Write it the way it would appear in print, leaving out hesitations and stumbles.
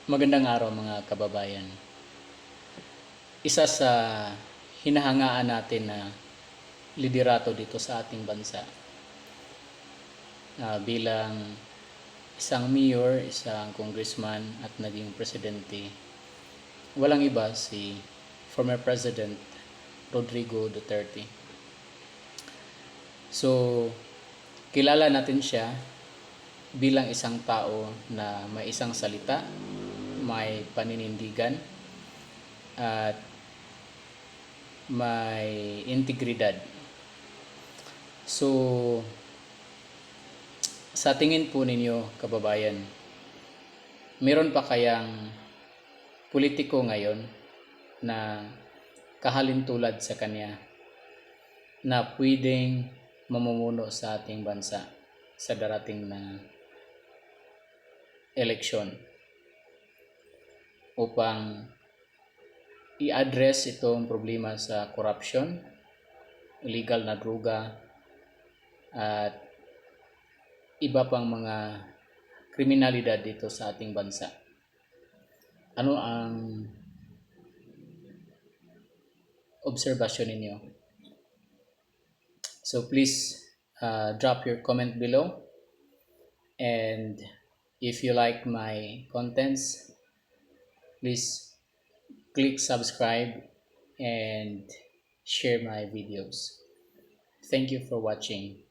Magandang araw mga kababayan. Isa sa hinahangaan natin na liderato dito sa ating bansa bilang isang mayor, isang congressman at naging presidente, walang iba si former President Rodrigo Duterte. So, kilala natin siya bilang isang tao na may isang salita, may paninindigan, at may integridad. So, sa tingin po ninyo, kababayan, meron pa kayang politiko ngayon na kahalintulad sa kanya na pwedeng mamumuno sa ating bansa sa darating na eleksyon upang i-address itong problema sa corruption, illegal na droga, at iba pang mga kriminalidad dito sa ating bansa. Ano ang obserbasyon ninyo? So please drop your comment below, and if you like my contents, please click subscribe and share my videos. Thank you for watching.